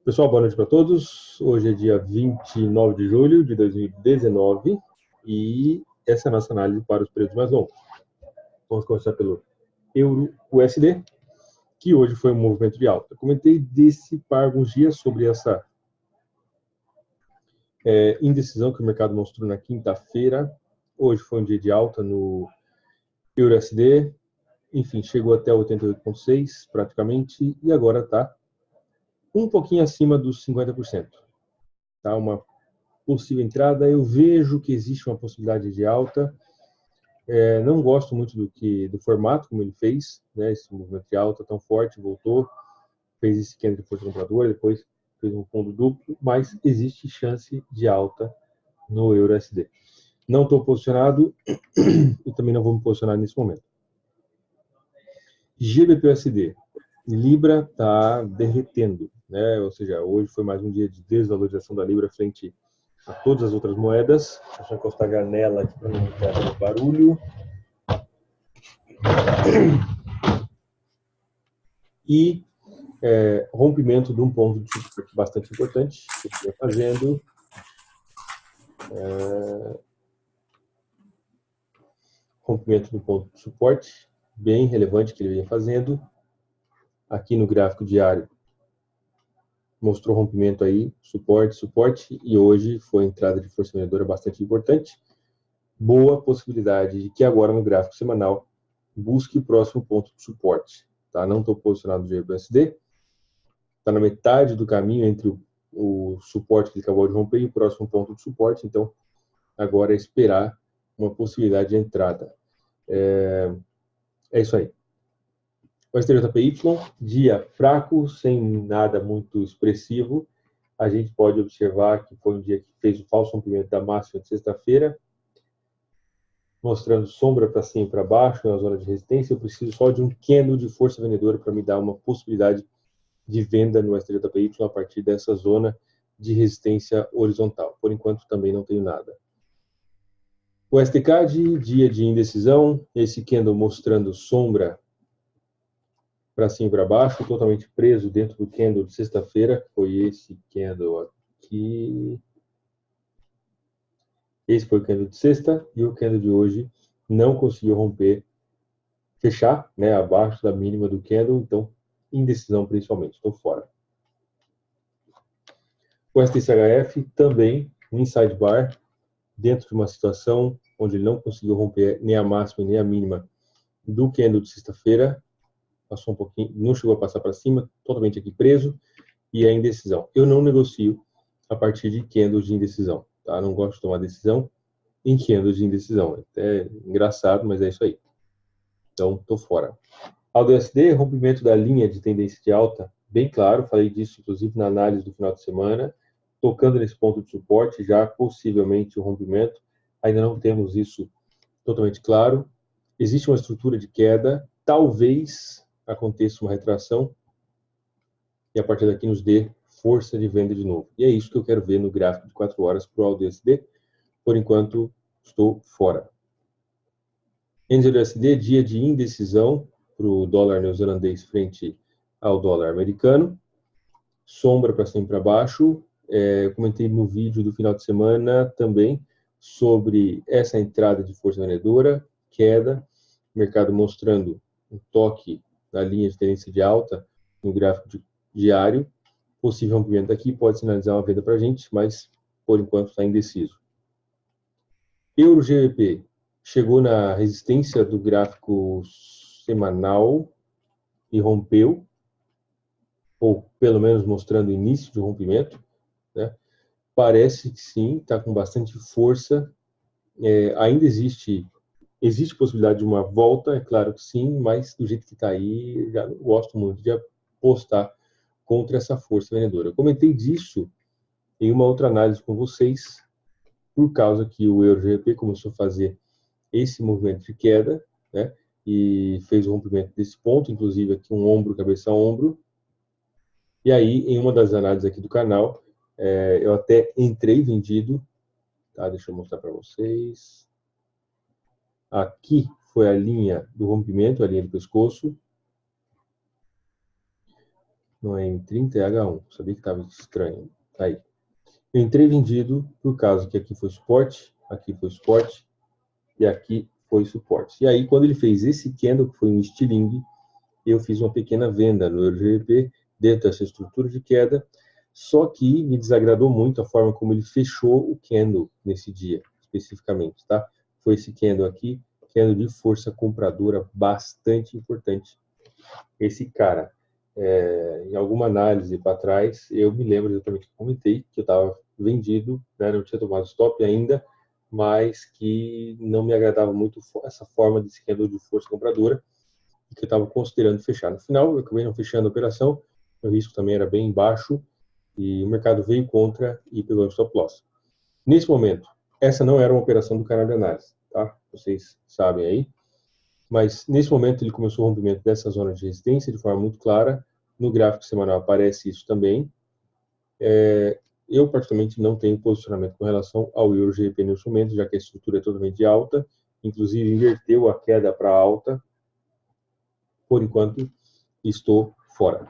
Pessoal, boa noite para todos. Hoje é dia 29 de julho de 2019 e essa é a nossa análise para os períodos mais longos. Vamos começar pelo Euro-USD, que hoje foi um movimento de alta. Comentei desse par alguns dias sobre essa indecisão que o mercado mostrou na quinta-feira. Hoje foi um dia de alta no Euro-USD, enfim, chegou até 88,6 praticamente e agora está um pouquinho acima dos 50%. Tá? Uma possível entrada, eu vejo que existe uma possibilidade de alta. Não gosto muito do formato como ele fez, né? Esse movimento de alta tão forte, voltou, fez esse candle de força compradora, depois fez um fundo duplo, mas existe chance de alta no EURUSD. Não estou posicionado e também não vou me posicionar nesse momento. GBP-USD, Libra está derretendo, né? Ou seja, hoje foi mais um dia de desvalorização da Libra frente a todas as outras moedas. Deixa eu encostar a janela aqui para não ter barulho. E rompimento de um ponto de suporte bastante importante que ele vinha fazendo. Rompimento do ponto de suporte bem relevante que ele vinha fazendo. Aqui no gráfico diário mostrou rompimento aí, suporte, e hoje foi entrada de força vendedora bastante importante. Boa possibilidade de que agora no gráfico semanal busque o próximo ponto de suporte. Tá? Não estou posicionado no GBP-USD. Está na metade do caminho entre o suporte que ele acabou de romper e o próximo ponto de suporte. Então, agora é esperar uma possibilidade de entrada. É isso aí. O STJPY, dia fraco, sem nada muito expressivo. A gente pode observar que foi um dia que fez o falso rompimento da máxima de sexta-feira, mostrando sombra para cima e para baixo na zona de resistência. Eu preciso só de um candle de força vendedora para me dar uma possibilidade de venda no STJPY a partir dessa zona de resistência horizontal. Por enquanto, também não tenho nada. O STCAD, dia de indecisão, esse candle mostrando sombra para cima e para baixo, totalmente preso dentro do candle de sexta-feira, foi esse candle aqui. Esse foi o candle de sexta, e o candle de hoje não conseguiu romper, fechar, né, abaixo da mínima do candle, então, indecisão principalmente, estou fora. O STCHF também, um inside bar, dentro de uma situação onde ele não conseguiu romper nem a máxima nem a mínima do candle de sexta-feira, passou um pouquinho, não chegou a passar para cima, totalmente aqui preso, e a indecisão. Eu não negocio a partir de candles de indecisão, tá? Não gosto de tomar decisão em candles de indecisão. É até engraçado, mas é isso aí. Então, estou fora. AUD-USD, rompimento da linha de tendência de alta, bem claro, falei disso inclusive na análise do final de semana, tocando nesse ponto de suporte, já possivelmente o rompimento, ainda não temos isso totalmente claro. Existe uma estrutura de queda, talvez aconteça uma retração e a partir daqui nos dê força de venda de novo. E é isso que eu quero ver no gráfico de 4 horas para o AUD-USD. Por enquanto, estou fora. NZD, dia de indecisão para o dólar neozelandês frente ao dólar americano. Sombra para cima e para baixo. Eu comentei no vídeo do final de semana também sobre essa entrada de força vendedora, queda, mercado mostrando um toque na linha de tendência de alta no gráfico diário. Possível rompimento aqui pode sinalizar uma venda para a gente, mas por enquanto está indeciso. Euro-GBP chegou na resistência do gráfico semanal e rompeu, ou pelo menos mostrando o início de rompimento, né? Parece que sim, está com bastante força. Ainda existe possibilidade de uma volta, é claro que sim, mas do jeito que está aí, já não gosto muito de apostar contra essa força vendedora. Eu comentei disso em uma outra análise com vocês, por causa que o Euro-GBP começou a fazer esse movimento de queda, né, e fez o rompimento desse ponto, inclusive aqui um ombro, cabeça a ombro. E aí, em uma das análises aqui do canal, eu até entrei vendido, tá? Deixa eu mostrar para vocês. Aqui foi a linha do rompimento, a linha do pescoço. não é M30, é H1. Sabia que estava estranho. Tá aí. Eu entrei vendido por causa que aqui foi suporte e aqui foi suporte. E aí, quando ele fez esse candle, que foi um estilingue, eu fiz uma pequena venda no EuroGBP dentro dessa estrutura de queda, só que me desagradou muito a forma como ele fechou o candle nesse dia, especificamente, tá? Foi esse candle aqui, candle de força compradora bastante importante. Esse cara, em alguma análise para trás, eu me lembro exatamente que comentei que eu estava vendido, né, não tinha tomado stop ainda, mas que não me agradava muito essa forma desse candle de força compradora, que eu estava considerando fechar. No final, eu acabei não fechando a operação, o risco também era bem baixo, e o mercado veio contra e pegou o stop loss. Nesse momento, essa não era uma operação do canal de análise, tá? Vocês sabem aí. Mas nesse momento ele começou o rompimento dessa zona de resistência de forma muito clara. No gráfico semanal aparece isso também. Eu, particularmente, não tenho posicionamento com relação ao EuroGBP nesse momento, já que a estrutura é totalmente alta, inclusive inverteu a queda para alta. Por enquanto, estou fora.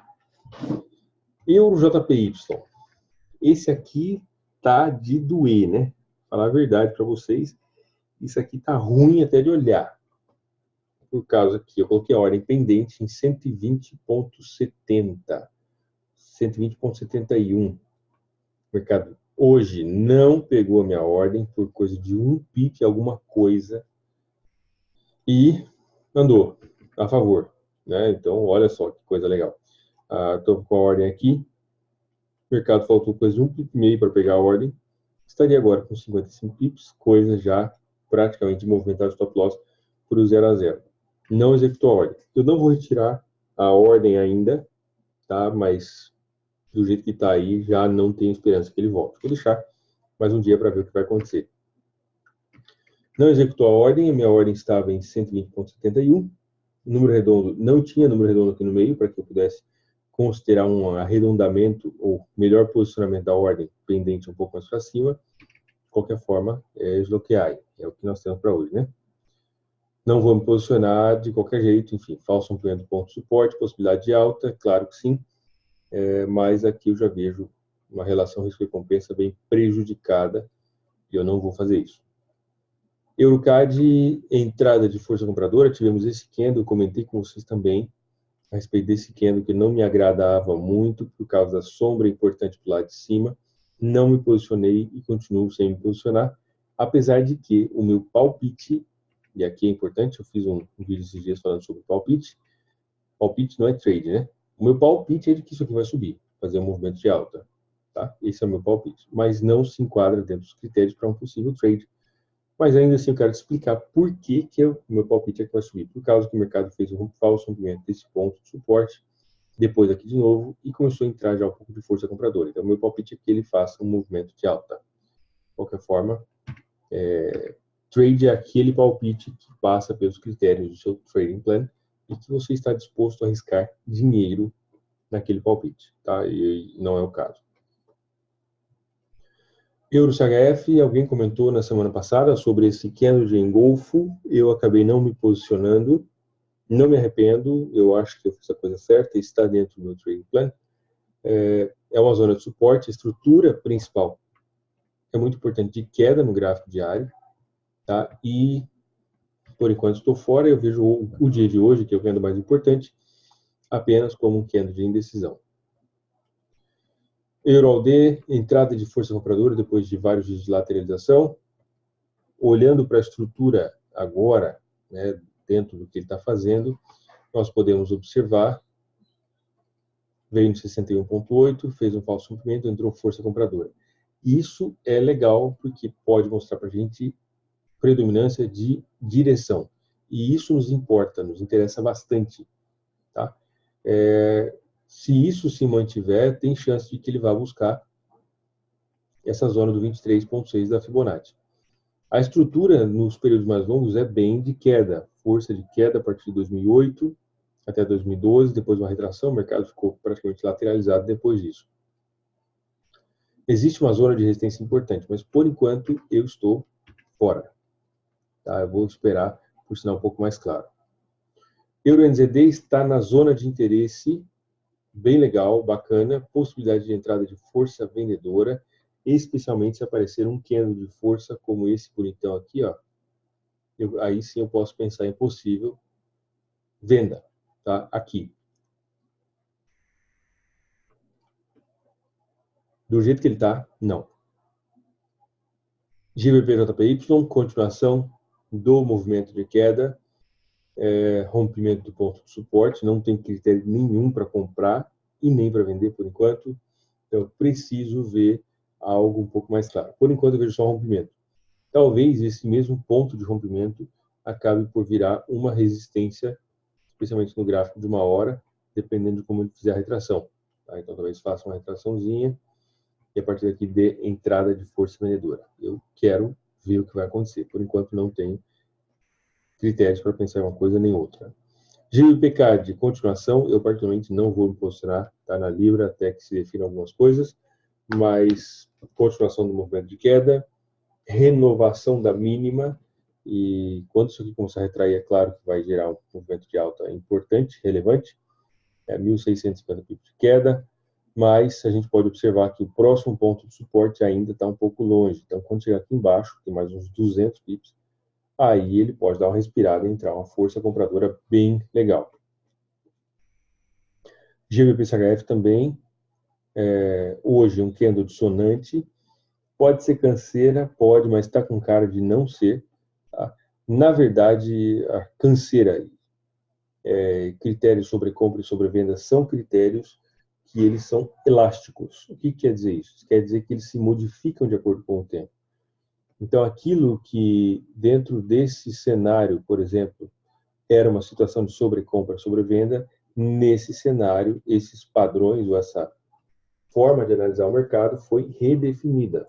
EuroJPY. Esse aqui tá de doer, né? Falar a verdade para vocês, isso aqui tá ruim até de olhar. Por causa que eu coloquei a ordem pendente em 120,70. 120,71. O mercado hoje não pegou a minha ordem por coisa de um pip, alguma coisa, e andou a favor, né? Então, olha só que coisa legal. Estou com a ordem aqui, o mercado faltou coisa de um pip e meio para pegar a ordem, estaria agora com 55 pips, coisa já praticamente movimentada de stop loss por 0 a 0. Não executou a ordem. Eu não vou retirar a ordem ainda, tá? Mas do jeito que está aí, já não tenho esperança que ele volte. Vou deixar mais um dia para ver o que vai acontecer. Não executou a ordem, a minha ordem estava em 120,71. Número redondo, não tinha número redondo aqui no meio para que eu pudesse considerar um arredondamento ou melhor posicionamento da ordem pendente um pouco mais para cima. De qualquer forma, desbloquear. É o que nós temos para hoje, né? Não vou me posicionar de qualquer jeito, enfim, falso rompimento do ponto de suporte, possibilidade de alta, claro que sim, mas aqui eu já vejo uma relação risco-recompensa bem prejudicada e eu não vou fazer isso. EuroCAD, entrada de força compradora, tivemos esse candle, eu comentei com vocês também a respeito desse candle que não me agradava muito por causa da sombra importante do lado de cima, não me posicionei e continuo sem me posicionar, apesar de que o meu palpite, e aqui é importante, eu fiz um vídeo esses dias falando sobre palpite não é trade, né? O meu palpite é de que isso aqui vai subir, fazer um movimento de alta, tá? Esse é o meu palpite, mas não se enquadra dentro dos critérios para um possível trade. Mas ainda assim eu quero te explicar por que o meu palpite é que vai subir. Por causa que o mercado fez um falso rompimento desse ponto de suporte, depois aqui de novo, e começou a entrar já um pouco de força compradora. Então, o meu palpite é que ele faça um movimento de alta. De qualquer forma, trade é aquele palpite que passa pelos critérios do seu trading plan e que você está disposto a arriscar dinheiro naquele palpite, tá? E não é o caso. EuroCHF, alguém comentou na semana passada sobre esse candle de engolfo, eu acabei não me posicionando, não me arrependo, eu acho que eu fiz a coisa certa, está dentro do meu trading plan. É uma zona de suporte, a estrutura principal é muito importante de queda no gráfico diário, tá? E por enquanto estou fora, eu vejo o dia de hoje, que é o candle mais importante, apenas como um candle de indecisão. EuroALD, entrada de força compradora depois de vários dias de lateralização. Olhando para a estrutura agora, né, dentro do que ele está fazendo, nós podemos observar, veio no 61,8, fez um falso rompimento, entrou força compradora. Isso é legal porque pode mostrar para a gente predominância de direção. E isso nos importa, nos interessa bastante. Tá? Se isso se mantiver, tem chance de que ele vá buscar essa zona do 23,6 da Fibonacci. A estrutura nos períodos mais longos é bem de queda, força de queda a partir de 2008 até 2012, depois uma retração, o mercado ficou praticamente lateralizado depois disso. Existe uma zona de resistência importante, mas por enquanto eu estou fora. Tá? Eu vou esperar por sinal um pouco mais claro. EuroNZD está na zona de interesse bem legal, bacana, possibilidade de entrada de força vendedora, especialmente se aparecer um candle de força como esse bonitão aqui, ó. Aí sim eu posso pensar em possível venda, tá? Aqui. Do jeito que ele tá, não. GBP-JPY, continuação do movimento de queda, rompimento do ponto de suporte, não tem critério nenhum para comprar e nem para vender por enquanto, então eu preciso ver algo um pouco mais claro. Por enquanto eu vejo só um rompimento. Talvez esse mesmo ponto de rompimento acabe por virar uma resistência, especialmente no gráfico de 1 hora, dependendo de como ele fizer a retração. Tá? Então talvez faça uma retraçãozinha e a partir daqui dê entrada de força vendedora. Eu quero ver o que vai acontecer. Por enquanto não tenho critérios para pensar em uma coisa nem outra. GBPK de continuação, eu particularmente não vou me posicionar, tá na Libra até que se definam algumas coisas, mas continuação do movimento de queda, renovação da mínima, e quando isso aqui começar a retrair, é claro que vai gerar um movimento de alta importante, relevante, 1.650 pips de queda, mas a gente pode observar que o próximo ponto de suporte ainda está um pouco longe, então quando chegar aqui embaixo, tem mais uns 200 pips, aí ele pode dar uma respirada e entrar uma força compradora bem legal. GBP-CHF também, hoje um candle dissonante, pode ser canseira, pode, mas está com cara de não ser. Tá? Na verdade, a canseira, critérios sobre compra e sobre venda são critérios que eles são elásticos. O que quer dizer isso? Isso quer dizer que eles se modificam de acordo com o tempo. Então, aquilo que dentro desse cenário, por exemplo, era uma situação de sobrecompra, sobrevenda, nesse cenário, esses padrões ou essa forma de analisar o mercado foi redefinida,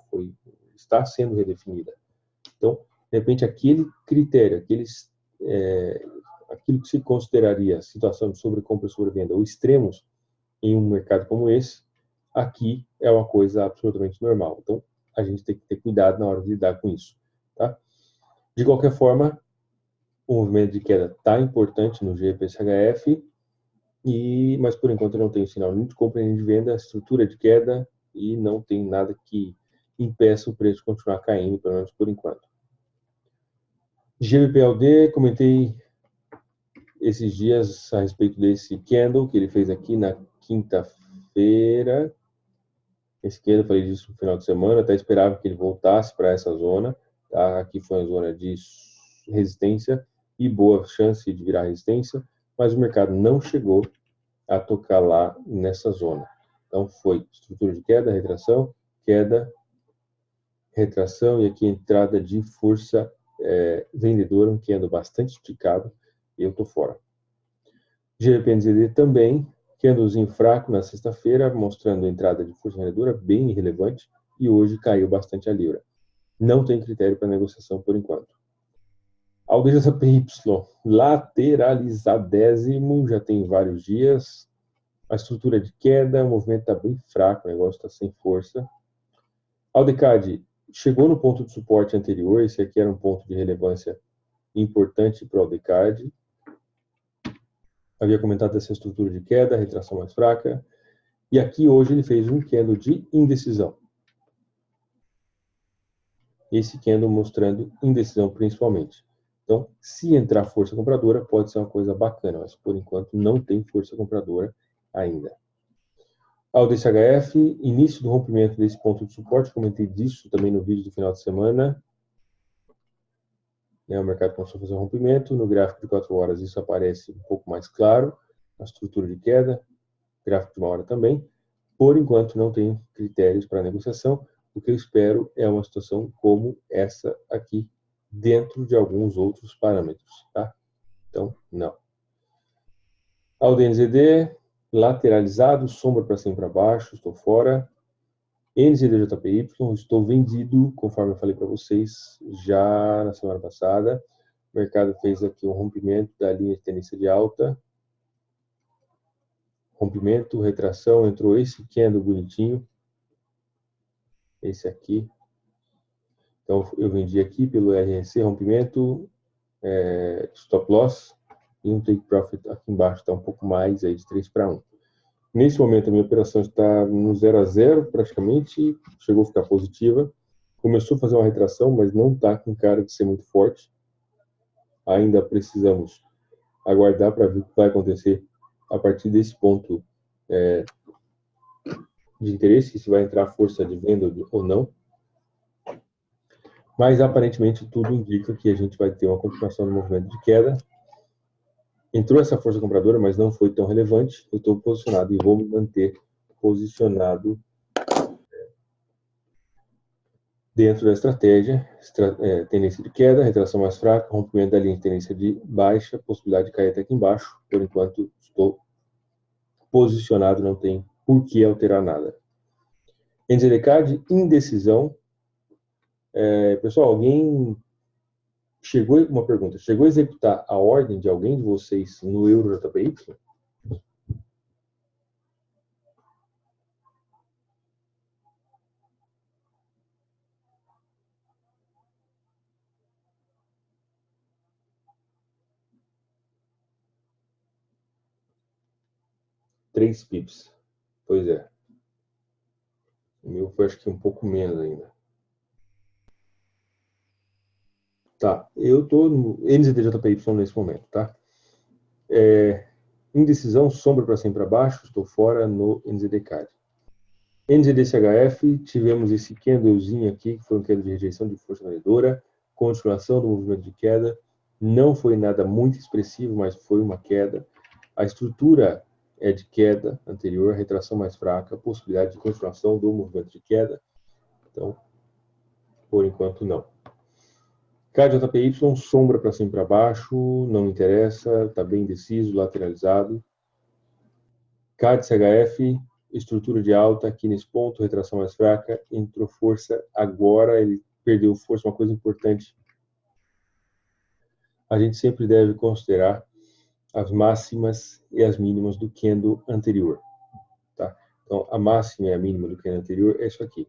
está sendo redefinida. Então, de repente, aquele critério, aquilo que se consideraria situação de sobrecompra e sobrevenda ou extremos em um mercado como esse, aqui é uma coisa absolutamente normal. Então, a gente tem que ter cuidado na hora de lidar com isso. Tá? De qualquer forma, o movimento de queda está importante no GBP-CHF, mas por enquanto não tem sinal nem de compra nem de venda, estrutura de queda e não tem nada que impeça o preço de continuar caindo, pelo menos por enquanto. GBP-LD, comentei esses dias a respeito desse candle que ele fez aqui na quinta-feira. Esse candle, eu falei disso no final de semana, até esperava que ele voltasse para essa zona. Tá? Aqui foi uma zona de resistência e boa chance de virar resistência, mas o mercado não chegou a tocar lá nessa zona. Então foi estrutura de queda, retração e aqui entrada de força vendedora, um candle bastante esticado, e eu tô fora. GBP-NZD também, candlezinho fraco na sexta-feira, mostrando entrada de força vendedora bem relevante, e hoje caiu bastante a libra. Não tem critério para negociação por enquanto. ALDJPY, lateralizadésimo, já tem vários dias. A estrutura de queda, o movimento está bem fraco, o negócio está sem força. ALDCAD chegou no ponto de suporte anterior, esse aqui era um ponto de relevância importante para o ALDCAD. Havia comentado essa estrutura de queda, retração mais fraca. E aqui hoje ele fez um candle de indecisão. Esse candle mostrando indecisão principalmente. Então, se entrar força compradora, pode ser uma coisa bacana, mas por enquanto não tem força compradora ainda. ALDCHF, início do rompimento desse ponto de suporte, comentei disso também no vídeo do final de semana. O mercado começou a fazer um rompimento, no gráfico de 4 horas isso aparece um pouco mais claro, a estrutura de queda, gráfico de 1 hora também. Por enquanto não tem critérios para negociação, o que eu espero é uma situação como essa aqui, dentro de alguns outros parâmetros, tá? Então, não. ALDNZD, lateralizado, sombra para cima e para baixo, estou fora. NZDJPY, estou vendido, conforme eu falei para vocês já na semana passada. O mercado fez aqui um rompimento da linha de tendência de alta. Rompimento, retração, entrou esse candle bonitinho. Esse aqui. Então, eu vendi aqui pelo RSI, rompimento, stop loss, e um take profit aqui embaixo está um pouco mais, aí de 3 para 1. Nesse momento, a minha operação está no 0 a 0, praticamente, chegou a ficar positiva. Começou a fazer uma retração, mas não está com cara de ser muito forte. Ainda precisamos aguardar para ver o que vai acontecer a partir desse ponto de interesse, se vai entrar força de venda ou não. Mas, aparentemente, tudo indica que a gente vai ter uma continuação do movimento de queda. Entrou essa força compradora, mas não foi tão relevante. Eu estou posicionado e vou me manter posicionado dentro da estratégia, tendência de queda, retração mais fraca, rompimento da linha de tendência de baixa, possibilidade de cair até aqui embaixo. Por enquanto, estou posicionado, não tem por que alterar nada. NZDCAD, indecisão. Pessoal, alguém chegou, uma pergunta, chegou a executar a ordem de alguém de vocês no Euro JPY? Três pips. Pois é. O meu foi acho que um pouco menos ainda. Tá, eu tô no NZDJPY nesse momento, tá? Indecisão, sombra para cima e para baixo, estou fora no NZDCAD. NZDCHF, tivemos esse candlezinho aqui, que foi um candle de rejeição de força vendedora, continuação do movimento de queda, não foi nada muito expressivo, mas foi uma queda. A estrutura é de queda anterior, retração mais fraca, possibilidade de continuação do movimento de queda. Então, por enquanto, não. KJPY, sombra para cima e para baixo, não interessa, está bem indeciso, lateralizado. CAD-CHF, estrutura de alta aqui nesse ponto, retração mais fraca, entrou força agora, ele perdeu força, uma coisa importante. A gente sempre deve considerar as máximas e as mínimas do candle anterior. Tá? Então, a máxima e a mínima do candle anterior é isso aqui.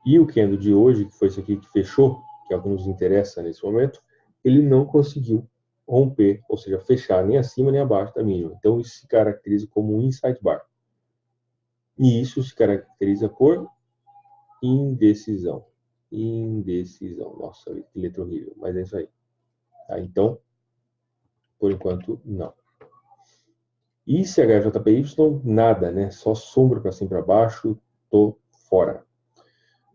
E o candle de hoje, que foi esse aqui que fechou, que é o que nos interessa nesse momento, ele não conseguiu romper, ou seja, fechar nem acima nem abaixo da mínima. Então, isso se caracteriza como um insight bar. E isso se caracteriza por indecisão. Indecisão. Nossa, que letra horrível, mas é isso aí. Tá? Então, por enquanto, não. E CHJPY, nada, né? Só sombra para cima e para baixo, tô fora.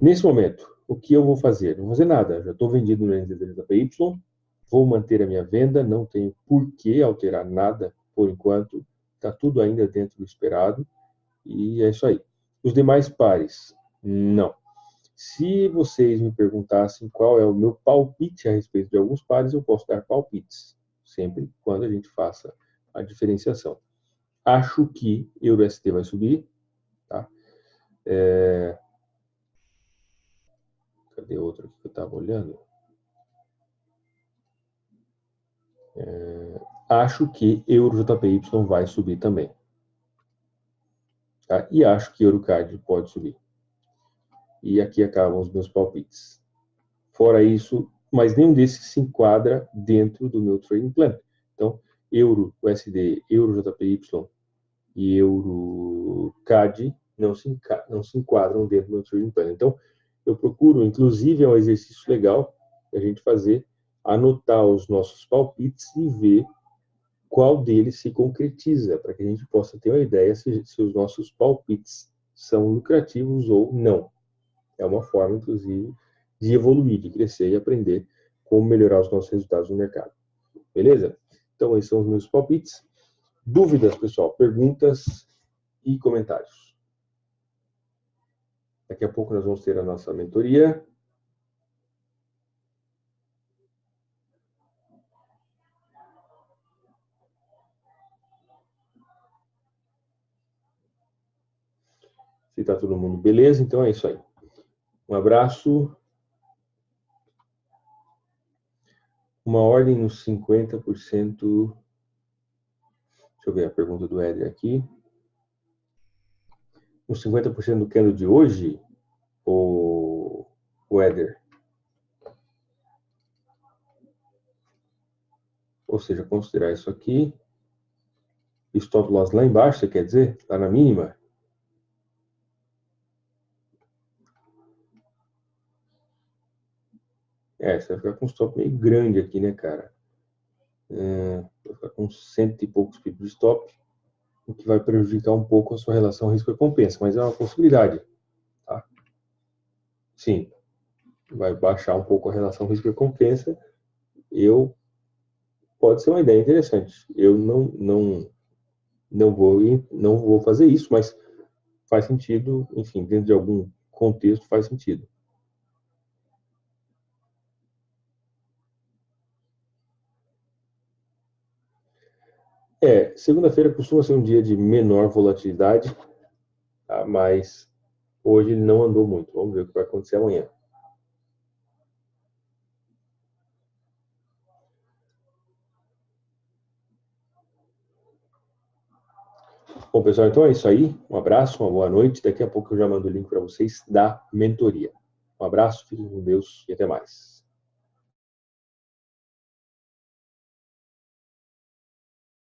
Nesse momento, o que eu vou fazer? Não vou fazer nada, já estou vendido no NZDJPY, vou manter a minha venda, não tenho por que alterar nada por enquanto, está tudo ainda dentro do esperado, e é isso aí. Os demais pares, não. Se vocês me perguntassem qual é o meu palpite a respeito de alguns pares, eu posso dar palpites, sempre quando a gente faça a diferenciação. Acho que EURUSD vai subir, tá? Cadê outro aqui que eu estava olhando? Acho que EURJPY vai subir também. Tá? E acho que EUROCAD pode subir. E aqui acabam os meus palpites. Fora isso, mas nenhum desses se enquadra dentro do meu trading plan. Então, Euro, USD, EURJPY e EUROCAD não se enquadram dentro do meu trading plan. Então, eu procuro, inclusive é um exercício legal a gente fazer, anotar os nossos palpites e ver qual deles se concretiza, para que a gente possa ter uma ideia se os nossos palpites são lucrativos ou não. É uma forma, inclusive, de evoluir, de crescer e aprender como melhorar os nossos resultados no mercado. Beleza? Então, esses são os meus palpites. Dúvidas, pessoal? Perguntas e comentários. Daqui a pouco nós vamos ter a nossa mentoria. Se está todo mundo beleza, então é isso aí. Um abraço. Uma ordem nos 50%. Deixa eu ver a pergunta do Éder aqui. Os 50% do candle de hoje, o Éder? Ou seja, considerar isso aqui stop loss lá embaixo, você quer dizer? Lá na mínima? Você vai ficar com um stop meio grande aqui, né, cara? Vai ficar com 100 e poucos pips de stop, o que vai prejudicar um pouco a sua relação risco-recompensa, mas é uma possibilidade, tá? Sim, vai baixar um pouco a relação risco-recompensa. Pode ser uma ideia interessante. Eu não vou fazer isso, mas faz sentido, enfim, dentro de algum contexto faz sentido. Segunda-feira costuma ser um dia de menor volatilidade, tá? Mas hoje ele não andou muito. Vamos ver o que vai acontecer amanhã. Bom, pessoal, então é isso aí. Um abraço, uma boa noite. Daqui a pouco eu já mando o link para vocês da mentoria. Um abraço, fiquem com Deus e até mais.